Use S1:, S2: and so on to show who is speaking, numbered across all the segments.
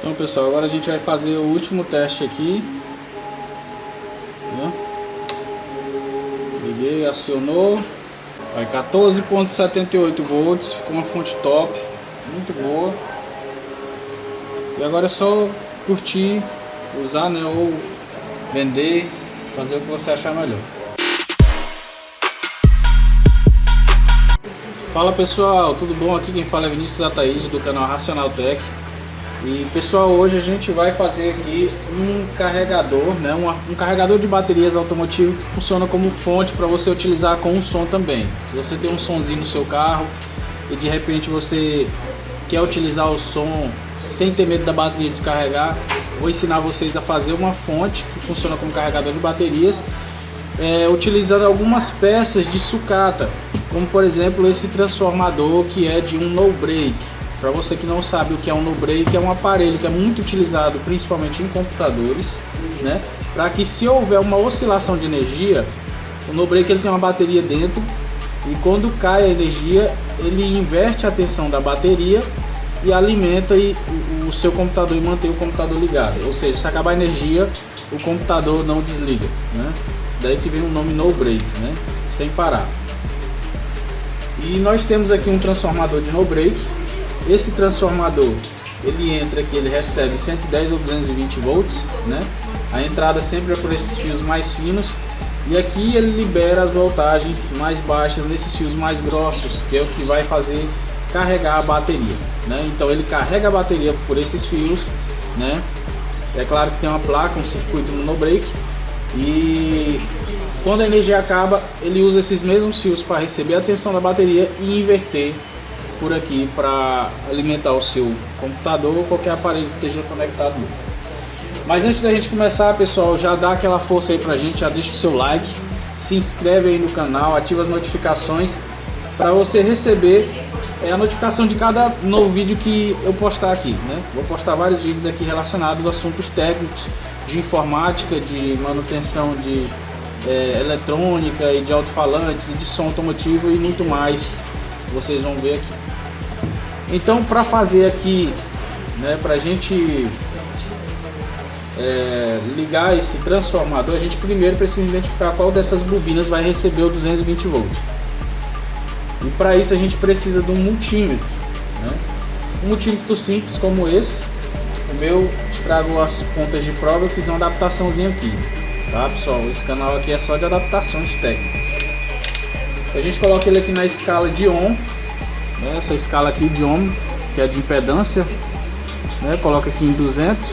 S1: Então pessoal, agora a gente vai fazer o último teste aqui, né? Liguei, acionou, vai 14,78 volts, ficou uma fonte top, muito boa. E agora é só curtir, usar, né, ou vender, fazer o que você achar melhor. Fala pessoal, tudo bom? Aqui quem fala é Vinícius Ataíde do canal Racional Tech. E pessoal, hoje a gente vai fazer aqui um carregador, né, um carregador de baterias automotivo que funciona como fonte para você utilizar com o som também. Se você tem um sonzinho no seu carro e de repente você quer utilizar o som sem ter medo da bateria descarregar, vou ensinar vocês a fazer uma fonte que funciona como carregador de baterias, utilizando algumas peças de sucata, como por exemplo esse transformador que é de um no break. Para você que não sabe o que é um no break, é um aparelho que é muito utilizado principalmente em computadores, né? Para que se houver uma oscilação de energia, o no break ele tem uma bateria dentro e quando cai a energia ele inverte a tensão da bateria e alimenta o seu computador e mantém o computador ligado. Ou seja, se acabar a energia, o computador não desliga, né? Daí que vem o nome no break, né? Sem parar. E nós temos aqui um transformador de no break. Esse transformador, ele entra aqui, ele recebe 110 ou 220 volts, né? A entrada sempre é por esses fios mais finos. E aqui ele libera as voltagens mais baixas nesses fios mais grossos, que é o que vai fazer carregar a bateria, né? Então ele carrega a bateria por esses fios, né? É claro que tem uma placa, um circuito no no-break. E quando a energia acaba, ele usa esses mesmos fios para receber a tensão da bateria e inverter por aqui para alimentar o seu computador ou qualquer aparelho que esteja conectado. Mas antes da gente começar, pessoal, já dá aquela força aí pra gente, já deixa o seu like, se inscreve aí no canal, ativa as notificações para você receber a notificação de cada novo vídeo que eu postar aqui, né? Vou postar vários vídeos aqui relacionados a assuntos técnicos, de informática, de manutenção de eletrônica e de alto-falantes e de som automotivo e muito mais, vocês vão ver aqui. Então, para fazer aqui, né, para a gente ligar esse transformador, a gente primeiro precisa identificar qual dessas bobinas vai receber o 220 volts. E para isso a gente precisa de um multímetro, né? Um multímetro simples como esse. O meu estragou as pontas de prova, eu fiz uma adaptaçãozinha aqui, tá pessoal? Esse canal aqui é só de adaptações técnicas. A gente coloca ele aqui na escala de ohm, né? Essa escala aqui de ohm, que é de impedância, né? Coloca aqui em 200.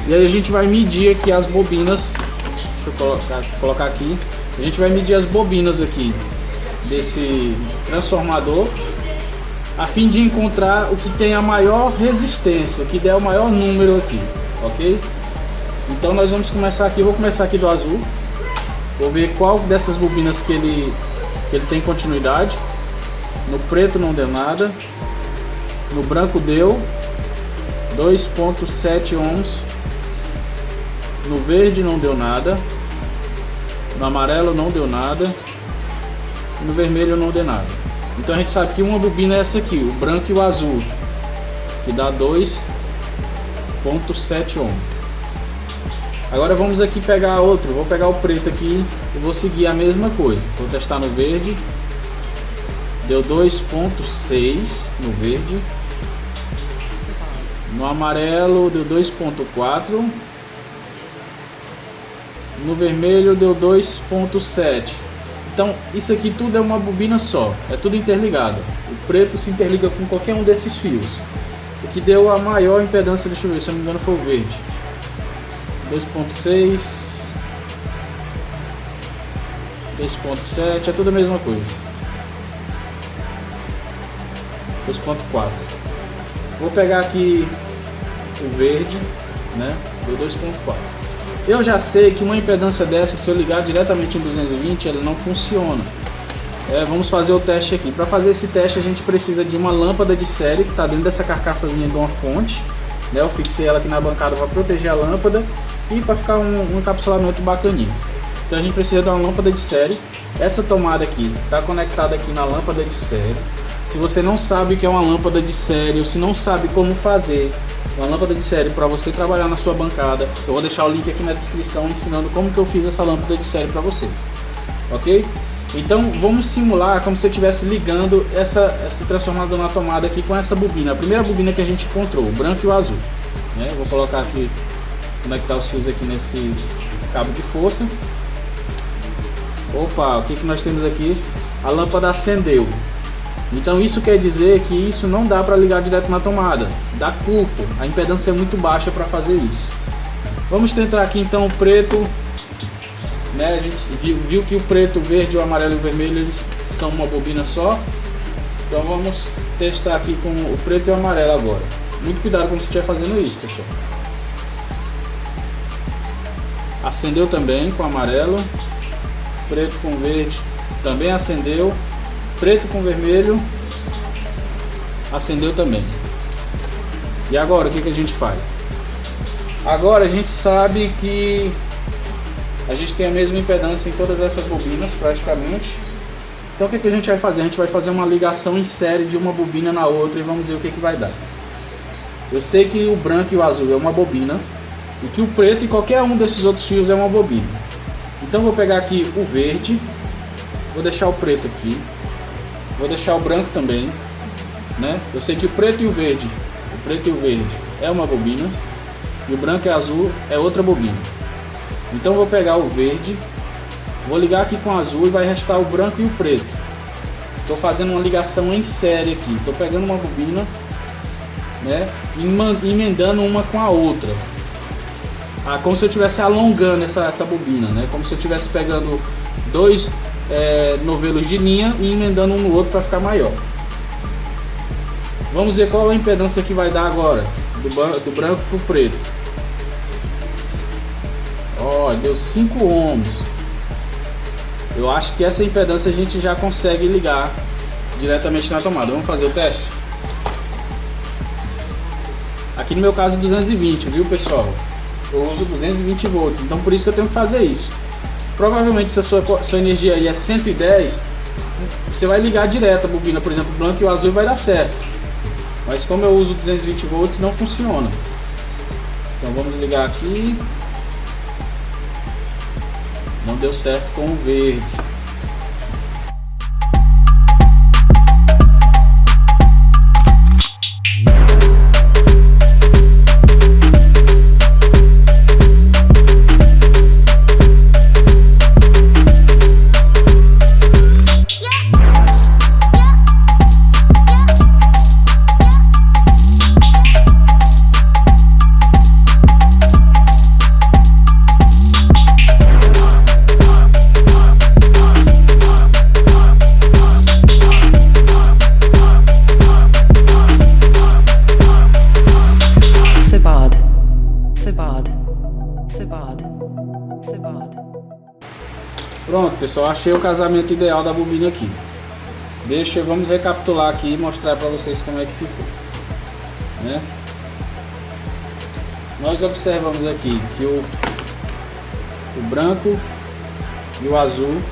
S1: E aí a gente vai medir aqui as bobinas. Deixa eu colocar aqui. A gente vai medir as bobinas aqui desse transformador, a fim de encontrar o que tem a maior resistência, o que der o maior número aqui, ok? Então nós vamos começar aqui, vou começar aqui do azul, vou ver qual dessas bobinas que ele tem continuidade. No preto não deu nada, no branco deu 2,7 ohms, no verde não deu nada, no amarelo não deu nada, no vermelho não deu nada. Então a gente sabe que uma bobina é essa aqui, o branco e o azul, que dá 2,7 ohms. Agora vamos aqui pegar outro, vou pegar o preto aqui e vou seguir a mesma coisa. Vou testar no verde, deu 2,6 no verde, no amarelo deu 2,4, no vermelho deu 2,7. Então isso aqui tudo é uma bobina só, é tudo interligado. O preto se interliga com qualquer um desses fios. O que deu a maior impedância, deixa eu ver, se eu não me engano foi o verde, 2,6, 2,7, é tudo a mesma coisa. 2,4. Vou pegar aqui o verde, né? Deu 2,4. Eu já sei que uma impedância dessa, se eu ligar diretamente em 220, ela não funciona. Vamos fazer o teste aqui. Para fazer esse teste a gente precisa de uma lâmpada de série que está dentro dessa carcaçazinha de uma fonte, né? Eu fixei ela aqui na bancada para proteger a lâmpada e para ficar um encapsulamento bacaninho. Então a gente precisa de uma lâmpada de série. Essa tomada aqui está conectada aqui na lâmpada de série. se você não sabe o que é uma lâmpada de série, ou se não sabe como fazer uma lâmpada de série para você trabalhar na sua bancada, eu vou deixar o link aqui na descrição ensinando como que eu fiz essa lâmpada de série para vocês, ok? Então vamos simular como se eu estivesse ligando esse transformador na tomada aqui com essa bobina, a primeira bobina que a gente encontrou, o branco e o azul, né? Vou colocar aqui, conectar os fios aqui nesse cabo de força. Opa, o que nós temos aqui? A lâmpada acendeu. Então isso quer dizer que isso não dá para ligar direto na tomada, dá curto, a impedância é muito baixa para fazer isso. Vamos tentar aqui então o preto, né? A gente viu que o preto, o verde, o amarelo e o vermelho eles são uma bobina só. Então vamos testar aqui com o preto e o amarelo agora. Muito cuidado quando você estiver fazendo isso, pessoal. Acendeu também com o amarelo, preto com verde também acendeu, preto com vermelho acendeu também. E agora o que a gente faz? Agora a gente sabe que a gente tem a mesma impedância em todas essas bobinas praticamente. Então o que a gente vai fazer? A gente vai fazer uma ligação em série de uma bobina na outra e vamos ver o que vai dar. Eu sei que o branco e o azul é uma bobina e que o preto e qualquer um desses outros fios é uma bobina. Então vou pegar aqui o verde, vou deixar o preto aqui, vou deixar o branco também, né? Eu sei que o preto e o verde é uma bobina e o branco e azul é outra bobina. Então vou pegar o verde, vou ligar aqui com o azul e vai restar o branco e o preto. Estou fazendo uma ligação em série aqui, estou pegando uma bobina, né, emendando uma com a outra. Como se eu estivesse alongando essa bobina, né? Como se eu estivesse pegando dois novelos de linha e emendando um no outro para ficar maior. Vamos ver qual a impedância que vai dar agora do branco para o preto. Ó, deu 5 ohms. Eu acho que essa impedância a gente já consegue ligar diretamente na tomada. Vamos fazer o teste? Aqui no meu caso é 220, viu pessoal? Eu uso 220 volts, então por isso que eu tenho que fazer isso. Provavelmente se a sua energia aí é 110, você vai ligar direto a bobina, por exemplo, o branco e o azul vai dar certo. Mas como eu uso 220 volts, não funciona. Então vamos ligar aqui. Não deu certo com o verde. Pronto pessoal, achei o casamento ideal da bobina aqui. Vamos recapitular aqui e mostrar para vocês como é que ficou, né? Nós observamos aqui que o branco e o azul,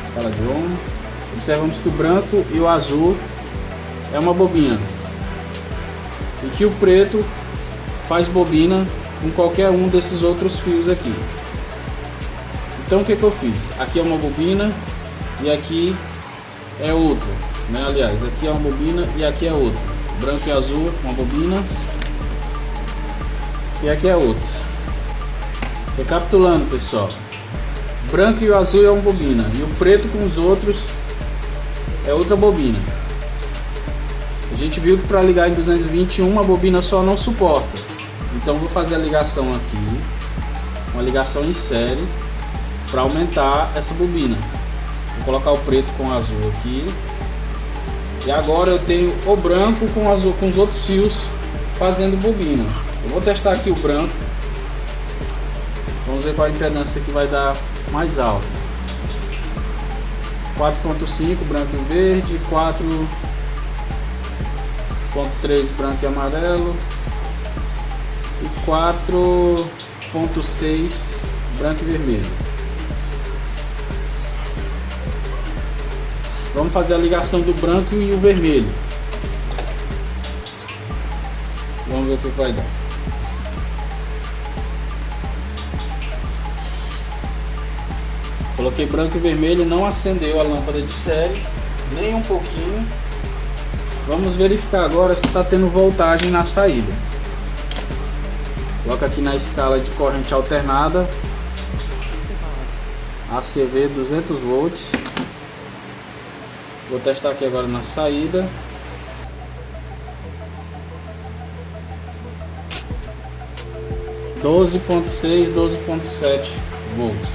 S1: escala de ohm, observamos que o branco e o azul é uma bobina e que o preto faz bobina com qualquer um desses outros fios aqui. Então o que eu fiz? Aqui é uma bobina e aqui é outra, né? Aliás, aqui é uma bobina e aqui é outra. Branco e azul, uma bobina e aqui é outra. Recapitulando pessoal, branco e o azul é uma bobina e o preto com os outros é outra bobina. A gente viu que para ligar em 220 uma bobina só não suporta. Então vou fazer a ligação aqui, uma ligação em série para aumentar essa bobina. Vou colocar o preto com o azul aqui. E agora eu tenho o branco com o azul, com os outros fios fazendo bobina. Eu vou testar aqui o branco. Vamos ver qual a impedância que vai dar mais alta. 4.5 branco e verde, 4.3 branco e amarelo e 4.6 branco e vermelho. Vamos fazer a ligação do branco e o vermelho. Vamos ver o que vai dar. Coloquei branco e vermelho, não acendeu a lâmpada de série, nem um pouquinho. Vamos verificar agora se está tendo voltagem na saída. Coloca aqui na escala de corrente alternada, ACV 200 volts. Vou testar aqui agora na saída. Doze ponto seis, 12.7 volts.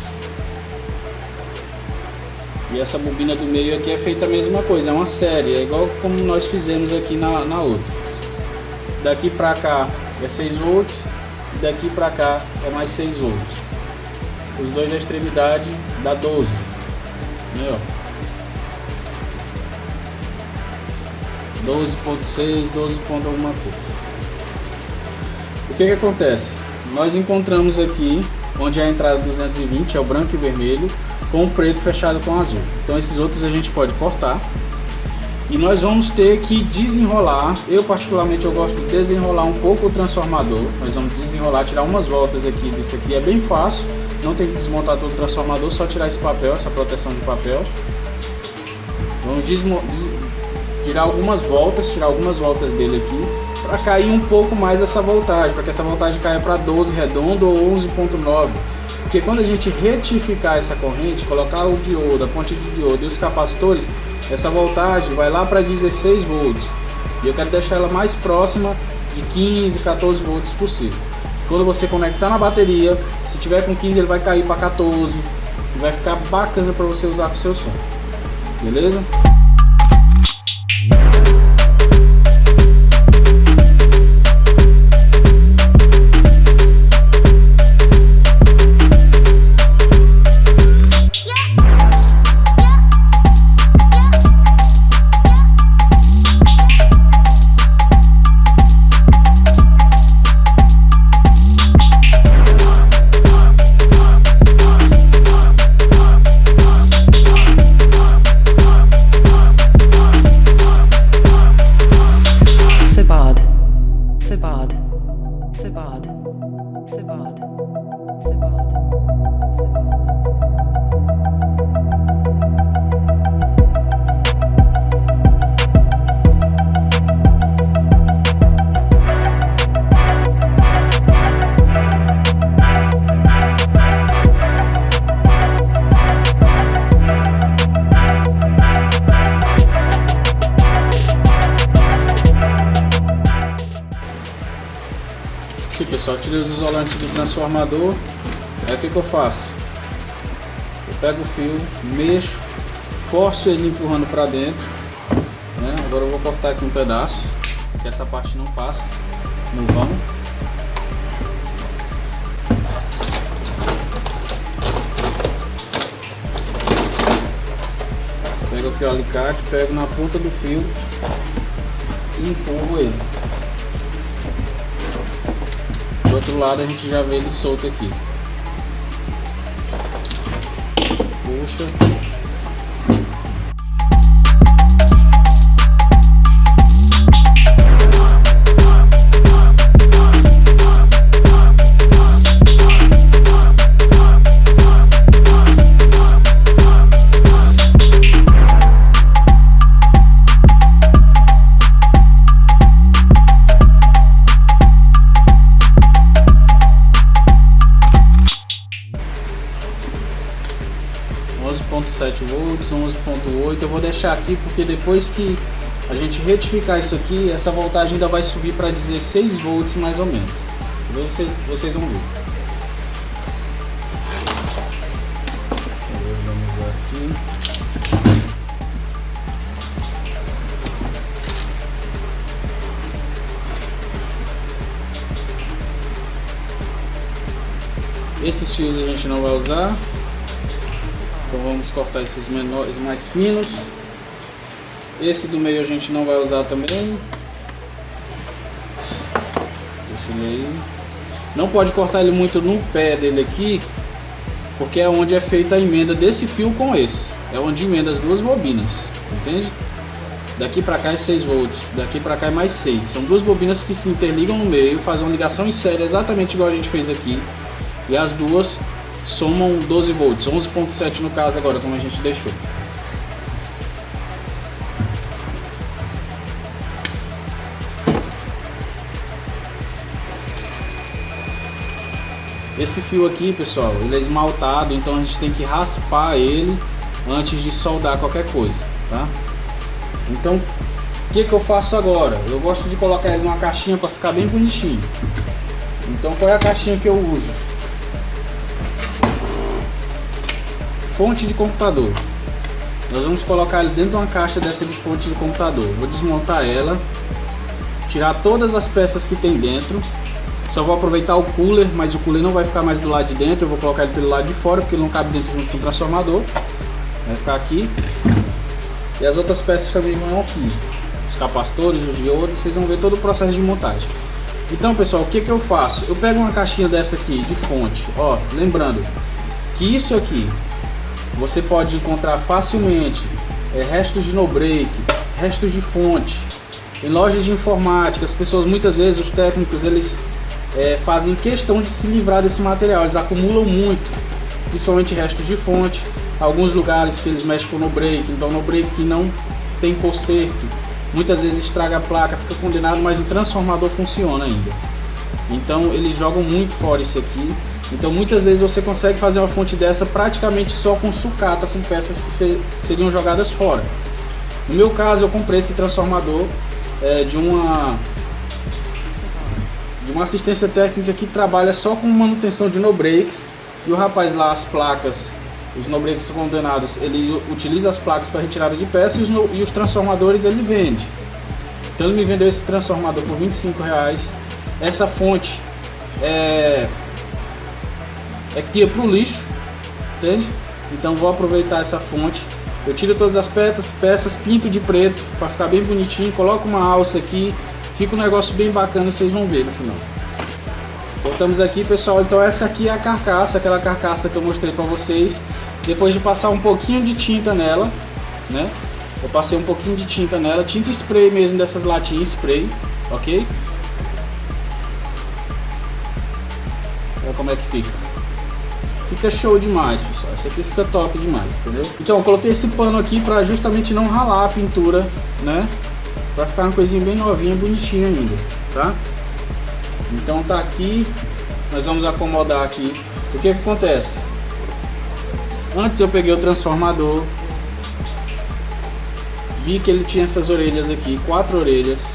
S1: E essa bobina do meio aqui é feita a mesma coisa, é uma série, é igual como nós fizemos aqui na outra. Daqui pra cá é 6 volts, e daqui pra cá é mais 6 volts. Os dois na extremidade dá 12. Entendeu? 12.6, 12 ponto alguma coisa. O que acontece? Nós encontramos aqui onde é a entrada 220, é o branco e vermelho, com o preto fechado com o azul. Então esses outros a gente pode cortar. E nós vamos ter que desenrolar. Eu particularmente eu gosto de desenrolar um pouco o transformador. Nós vamos desenrolar, tirar umas voltas aqui disso aqui. É bem fácil, não tem que desmontar todo o transformador, só tirar esse papel, essa proteção de papel. Vamos tirar algumas voltas dele aqui, para cair um pouco mais essa voltagem, para que essa voltagem caia para 12 redondo ou 11.9. Porque quando a gente retificar essa corrente, colocar o diodo, a fonte de diodo e os capacitores, essa voltagem vai lá para 16 volts. E eu quero deixar ela mais próxima de 15, 14 volts possível. Quando você conectar na bateria, se tiver com 15 ele vai cair para 14 e vai ficar bacana para você usar com o seu som. Beleza? Aqui pessoal, tirei os isolantes do transformador. Aí o que eu faço? Eu pego o fio, mexo, forço ele empurrando para dentro, né? Agora eu vou cortar aqui um pedaço, que essa parte não passa no vão. Pego aqui o alicate, pego na ponta do fio e empurro ele. Do outro lado a gente já vê ele solto aqui. Puxa. volts, 11.8. Eu vou deixar aqui porque depois que a gente retificar isso aqui, essa voltagem ainda vai subir para 16 volts mais ou menos. Vocês vão ver. Vamos aqui. Esses fios a gente não vai usar. Então vamos cortar esses menores, mais finos. Esse do meio a gente não vai usar também. Deixa ele aí. Não pode cortar ele muito no pé dele aqui, porque é onde é feita a emenda desse fio com esse. É onde emenda as duas bobinas. entende? Daqui para cá é 6 volts, daqui para cá é mais 6. São duas bobinas que se interligam no meio, fazem uma ligação em série exatamente igual a gente fez aqui. E as duas somam 12 volts, 11.7 no caso agora, como a gente deixou. Esse fio aqui, pessoal, ele é esmaltado, então a gente tem que raspar ele antes de soldar qualquer coisa, tá? Então, o que eu faço agora? Eu gosto de colocar ele numa caixinha para ficar bem bonitinho. Então, qual é a caixinha que eu uso? Fonte de computador. Nós vamos colocar ele dentro de uma caixa dessa de fonte de computador. Vou desmontar ela, tirar todas as peças que tem dentro. Só vou aproveitar o cooler, mas o cooler não vai ficar mais do lado de dentro. Eu vou colocar ele pelo lado de fora, porque ele não cabe dentro junto com o transformador. Vai ficar aqui. E as outras peças também vão aqui. Os capacitores, os diodos, vocês vão ver todo o processo de montagem. Então, pessoal, o que eu faço? Eu pego uma caixinha dessa aqui, de fonte. Ó, lembrando que isso aqui você pode encontrar facilmente restos de no-break, restos de fonte. Em lojas de informática, as pessoas, muitas vezes, os técnicos, eles fazem questão de se livrar desse material. Eles acumulam muito, principalmente restos de fonte. Alguns lugares que eles mexem com no-break, então no-break que não tem conserto, muitas vezes estraga a placa, fica condenado, mas o transformador funciona ainda. Então eles jogam muito fora isso aqui. Então muitas vezes você consegue fazer uma fonte dessa praticamente só com sucata, com peças que seriam jogadas fora. No meu caso, eu comprei esse transformador de uma assistência técnica que trabalha só com manutenção de no-breaks. E o rapaz lá, as placas, os no-breaks condenados, ele utiliza as placas para retirada de peças e os transformadores ele vende. Então ele me vendeu esse transformador por R$25. Essa fonte é que ia para o lixo, entende? Então vou aproveitar essa fonte. Eu tiro todas as peças, pinto de preto para ficar bem bonitinho, coloco uma alça aqui, fica um negócio bem bacana, vocês vão ver no final. Voltamos aqui, pessoal. Então essa aqui é a carcaça, aquela carcaça que eu mostrei para vocês. Depois de passar um pouquinho de tinta nela, né? Eu passei um pouquinho de tinta nela, tinta spray mesmo, dessas latinhas spray, ok? Olha como é que fica. Fica show demais, pessoal. Esse aqui fica top demais, entendeu? Então eu coloquei esse pano aqui para justamente não ralar a pintura, né? Para ficar uma coisinha bem novinha, bonitinha ainda, tá? Então tá aqui, nós vamos acomodar aqui. O que acontece? Antes eu peguei o transformador, vi que ele tinha essas orelhas aqui, 4 orelhas.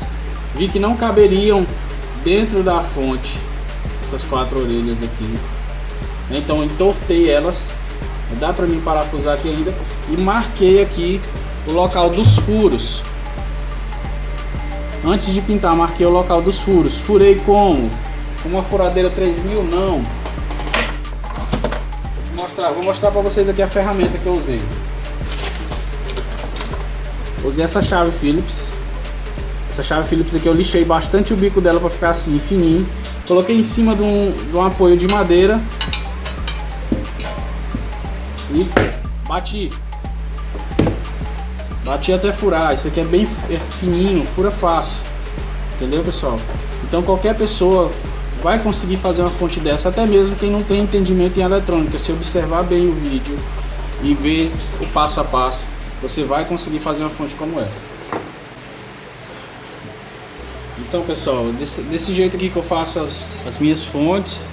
S1: Vi que não caberiam dentro da fonte essas 4 orelhas aqui. Então eu entortei elas, dá para mim parafusar aqui ainda, e marquei aqui o local dos furos. Antes de pintar, marquei o local dos furos. Furei como? Com uma furadeira 3000? Não. Vou mostrar para vocês aqui a ferramenta que eu usei. Usei essa chave Phillips. Essa chave Phillips aqui eu lixei bastante o bico dela para ficar assim, fininho. Coloquei em cima de um apoio de madeira. E bati. Bati até furar. Isso aqui é bem fininho, fura fácil. Entendeu, pessoal? Então qualquer pessoa vai conseguir fazer uma fonte dessa, até mesmo quem não tem entendimento em eletrônica. Se observar bem o vídeo e ver o passo a passo, você vai conseguir fazer uma fonte como essa. Então, pessoal, desse jeito aqui que eu faço as minhas fontes.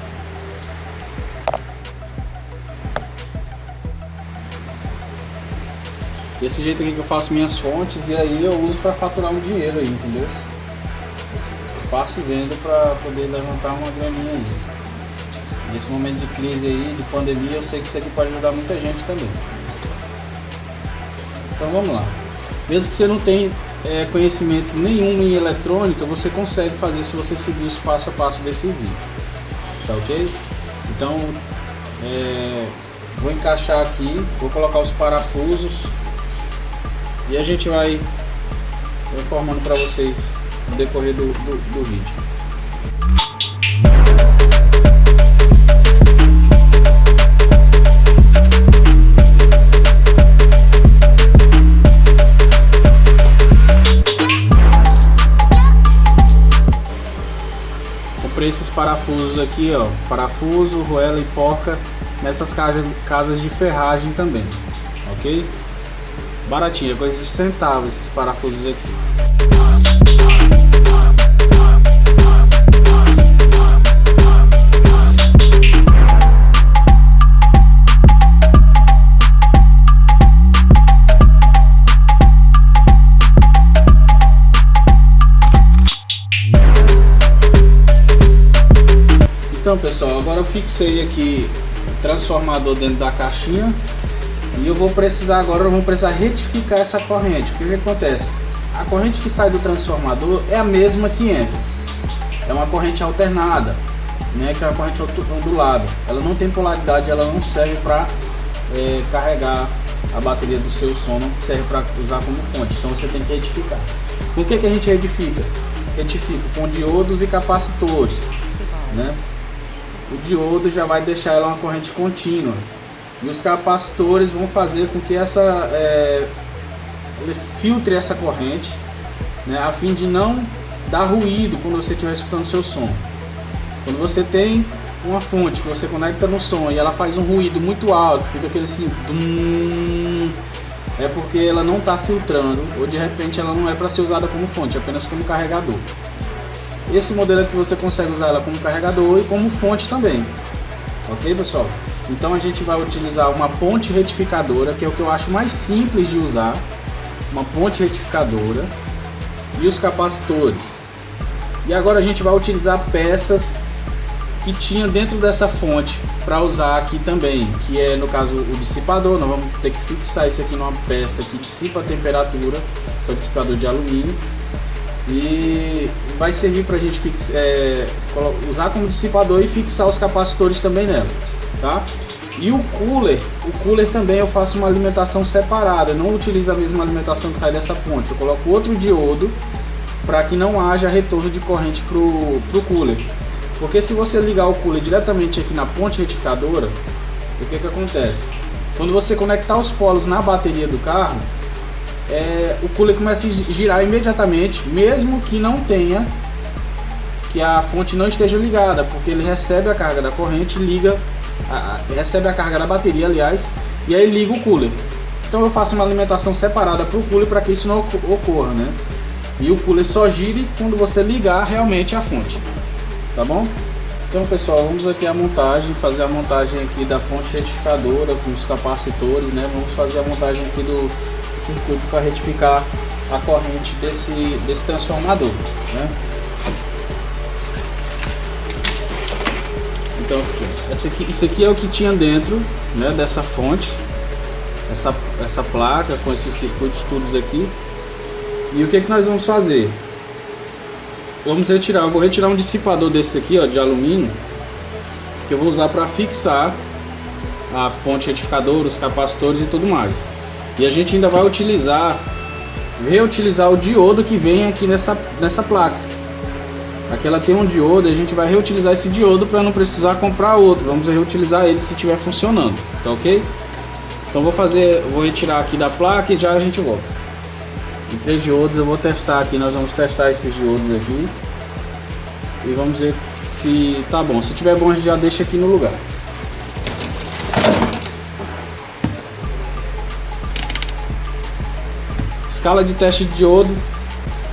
S1: Desse jeito aqui que eu faço minhas fontes, e aí eu uso para faturar um dinheiro aí, entendeu? Eu faço e vendo para poder levantar uma graninha aí. Nesse momento de crise aí, de pandemia, eu sei que isso aqui pode ajudar muita gente também. Então vamos lá. Mesmo que você não tenha conhecimento nenhum em eletrônica, você consegue fazer se você seguir os passo a passo desse vídeo. Tá ok? Então vou encaixar aqui, vou colocar os parafusos e a gente vai informando para vocês no decorrer do vídeo. comprei esses parafusos aqui, ó, parafuso, roela e porca nessas casas de ferragem também, ok? Baratinho, é coisa de centavo esses parafusos aqui. Então pessoal, agora eu fixei aqui o transformador dentro da caixinha e eu vou precisar retificar essa corrente. O que acontece? A corrente que sai do transformador é a mesma que entra, é uma corrente alternada, né, que é uma corrente ondulada. Ela não tem polaridade, ela não serve para carregar a bateria do seu som, não serve para usar como fonte, então você tem que retificar. Com o que a gente retifica? Retifica com diodos e capacitores, né? O diodo já vai deixar ela uma corrente contínua e os capacitores vão fazer com que ele filtre essa corrente, né, a fim de não dar ruído quando você estiver escutando seu som. Quando você tem uma fonte que você conecta no som e ela faz um ruído muito alto, fica aquele assim, é porque ela não está filtrando, ou de repente ela não é para ser usada como fonte, apenas como carregador. Esse modelo aqui você consegue usar ela como carregador e como fonte também, ok pessoal? Então a gente vai utilizar uma ponte retificadora, que é o que eu acho mais simples de usar, uma ponte retificadora e os capacitores. E agora a gente vai utilizar peças que tinha dentro dessa fonte para usar aqui também, que é no caso o dissipador. Nós vamos ter que fixar isso aqui numa peça que dissipa a temperatura, que é o dissipador de alumínio. E vai servir para a gente usar como dissipador e fixar os capacitores também nela, tá? E o cooler também eu faço uma alimentação separada, eu não utilizo a mesma alimentação que sai dessa ponte, eu coloco outro diodo para que não haja retorno de corrente pro cooler. Porque se você ligar o cooler diretamente aqui na ponte retificadora, o que acontece? Quando você conectar os polos na bateria do carro, o cooler começa a girar imediatamente, mesmo que não tenha, que a fonte não esteja ligada, porque ele recebe a carga da corrente, recebe a carga da bateria, aliás, e aí liga o cooler. Então eu faço uma alimentação separada para o cooler para que isso não ocorra, né? E o cooler só gire quando você ligar realmente a fonte, tá bom? Então pessoal, vamos aqui fazer a montagem aqui da ponte retificadora com os capacitores, né? Vamos fazer a montagem aqui do circuito para retificar a corrente desse transformador, né? Então isso aqui é o que tinha dentro, né, dessa fonte, essa placa com esses circuitos todos aqui. E o que nós vamos fazer? Eu vou retirar um dissipador desse aqui, ó, de alumínio, que eu vou usar para fixar a ponte retificadora, os capacitores e tudo mais. E a gente ainda vai reutilizar o diodo que vem aqui nessa placa. Aqui ela tem um diodo e a gente vai reutilizar esse diodo para não precisar comprar outro. Vamos reutilizar ele se estiver funcionando, tá ok? Então vou retirar aqui da placa e já a gente volta. Em 3 diodos eu vou testar aqui, nós vamos testar esses diodos aqui e vamos ver se tá bom. Se tiver bom a gente já deixa aqui no lugar. Escala de teste de diodo.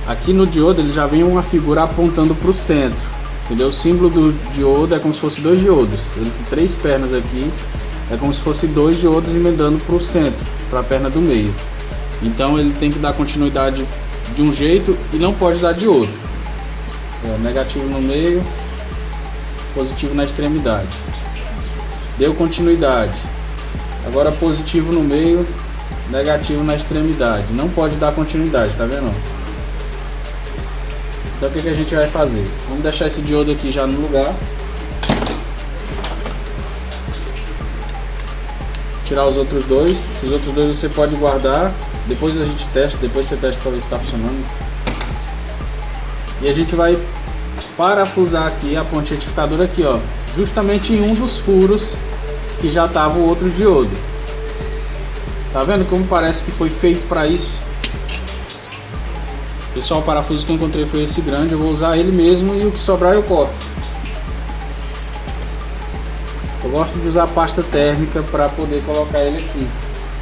S1: Aqui no diodo ele já vem uma figura apontando para o centro, entendeu? O símbolo do diodo é como se fosse 2 diodos. Ele tem 3 pernas aqui, é como se fosse 2 diodos emendando para o centro, para a perna do meio. Então ele tem que dar continuidade de um jeito e não pode dar de outro. Negativo no meio, positivo na extremidade. Deu continuidade. Agora positivo no meio, negativo na extremidade. Não pode dar continuidade, tá vendo? Então o que a gente vai fazer? Vamos deixar esse diodo aqui já no lugar. Tirar os outros dois. Esses outros dois você pode guardar. Depois a gente testa, depois você testa para ver se está funcionando. E a gente vai parafusar aqui a ponte retificadora aqui, ó, justamente em um dos furos que já estava o outro diodo. Tá vendo como parece que foi feito para isso? Pessoal, o parafuso que eu encontrei foi esse grande, eu vou usar ele mesmo e o que sobrar eu corto. Eu gosto de usar pasta térmica para poder colocar ele aqui.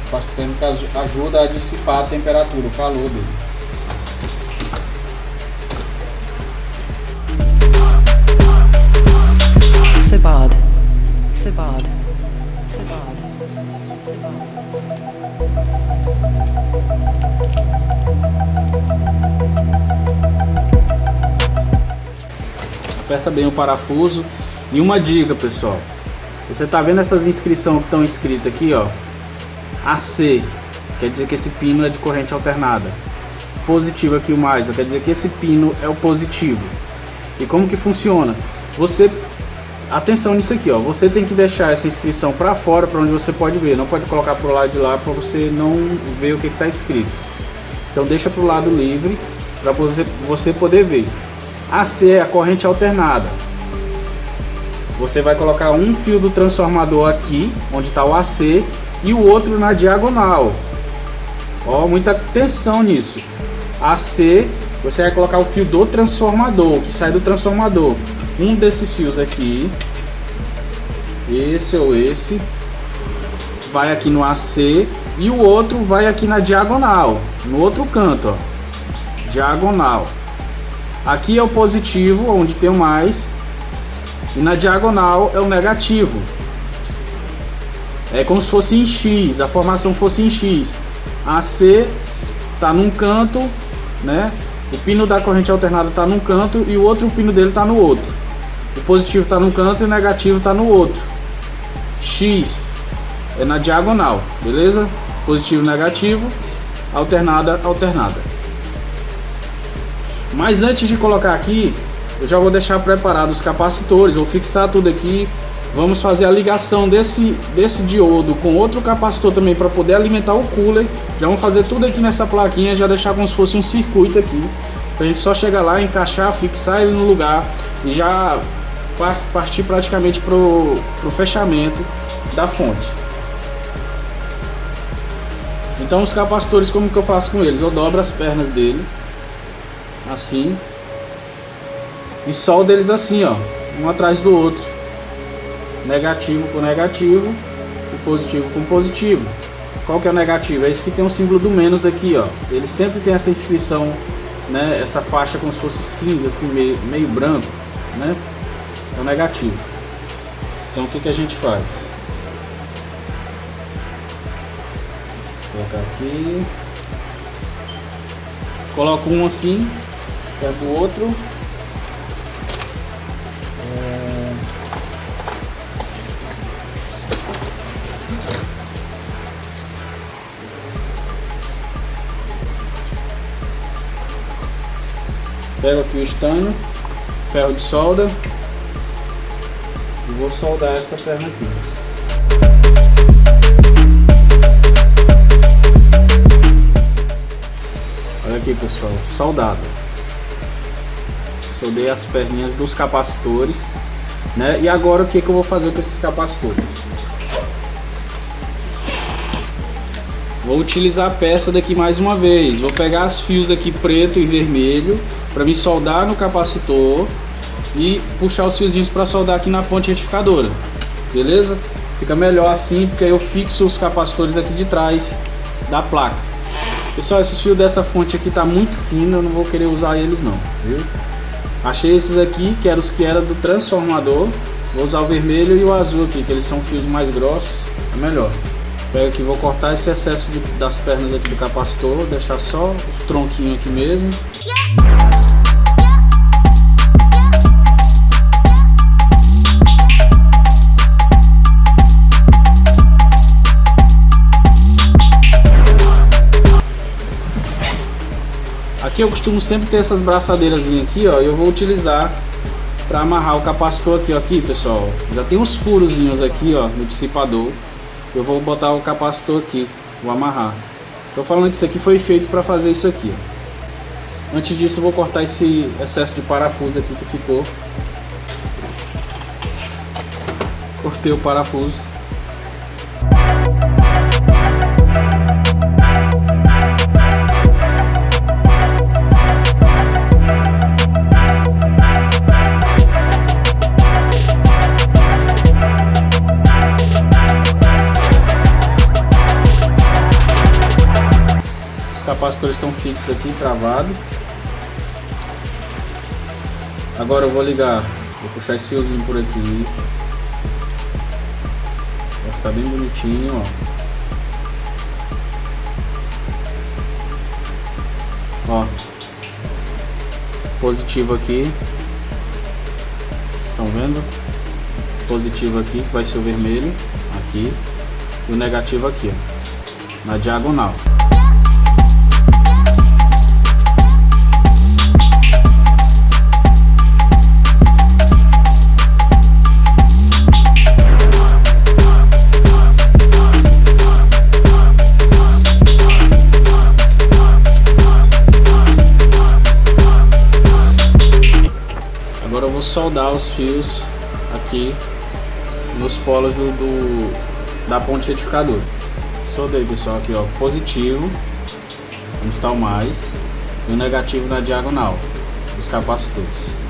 S1: A pasta térmica ajuda a dissipar a temperatura, o calor dele.
S2: Cebado, cebado, cebado, cebado.
S1: Aperta bem o parafuso. E uma dica, pessoal, você tá vendo essas inscrições que estão escritas aqui, ó, AC, quer dizer que esse pino é de corrente alternada. Positivo aqui o mais, quer dizer que esse pino é o positivo. E como que funciona? Você, atenção nisso aqui, ó, você tem que deixar essa inscrição para fora, para onde você pode ver, não pode colocar pro lado de lá para você não ver o que está escrito. Então deixa pro lado livre para você poder ver. AC é a corrente alternada. Você vai colocar um fio do transformador aqui, onde está o AC, e o outro na diagonal. Ó, muita atenção nisso. AC, você vai colocar o fio do transformador, que sai do transformador. Um desses fios aqui, esse ou esse, vai aqui no AC, e o outro vai aqui na diagonal, no outro canto, ó. Diagonal. Aqui é o positivo, onde tem o mais. E na diagonal é o negativo. É como se fosse em X, a formação fosse em X. AC está num canto, né? O pino da corrente alternada está num canto e o outro pino dele está no outro. O positivo está num canto e o negativo está no outro. X é na diagonal, beleza? Positivo, negativo, alternada, alternada. Mas antes de colocar aqui, eu já vou deixar preparado os capacitores, vou fixar tudo aqui. Vamos fazer a ligação desse diodo com outro capacitor também para poder alimentar o cooler. Já vamos fazer tudo aqui nessa plaquinha, já deixar como se fosse um circuito aqui, para a gente só chegar lá, encaixar, fixar ele no lugar e já partir praticamente pro fechamento da fonte. Então os capacitores, como que eu faço com eles? Eu dobro as pernas dele, assim, e soldo eles assim, ó, um atrás do outro, negativo com negativo e positivo com positivo. Qual que é o negativo? É esse que tem o símbolo do menos aqui, ó. Ele sempre tem essa inscrição, né, essa faixa como se fosse cinza, assim, meio branco, né? É o negativo. Então o que que a gente faz? Vou colocar aqui, coloco um assim perto do outro. Pego aqui o estanho, ferro de solda e vou soldar essa perna aqui. Olha aqui, pessoal, soldado. Soldei as perninhas dos capacitores, né? E agora o que que eu vou fazer com esses capacitores? Vou utilizar a peça daqui mais uma vez. Vou pegar os fios aqui preto e vermelho para me soldar no capacitor e puxar os fiozinhos para soldar aqui na ponte retificadora. Beleza? Fica melhor assim, porque aí eu fixo os capacitores aqui de trás da placa. Pessoal, esses fios dessa fonte aqui tá muito fino, eu não vou querer usar eles não, viu? Achei esses aqui, que eram os que eram do transformador. Vou usar o vermelho e o azul aqui, que eles são fios mais grossos, é melhor. Pego aqui, vou cortar esse excesso das pernas aqui do capacitor, deixar só o tronquinho aqui mesmo. Aqui eu costumo sempre ter essas braçadeiras aqui, ó, e eu vou utilizar para amarrar o capacitor aqui, ó, aqui, pessoal. Já tem uns furozinhos aqui, ó, no dissipador. Eu vou botar o capacitor aqui, vou amarrar. Tô falando que isso aqui foi feito para fazer isso aqui, ó. Antes disso eu vou cortar esse excesso de parafuso aqui que ficou. Cortei o parafuso. capacitores estão fixos aqui, travado. Agora eu vou ligar, vou puxar esse fiozinho por aqui. Vai ficar bem bonitinho, ó. Ó, positivo aqui, estão vendo? Positivo aqui, que vai ser o vermelho aqui, e o negativo aqui, ó, na diagonal. Agora eu vou soldar os fios aqui nos polos da ponte retificadora. Soldei, pessoal, aqui, ó, positivo onde está o mais e o negativo na diagonal dos capacitores.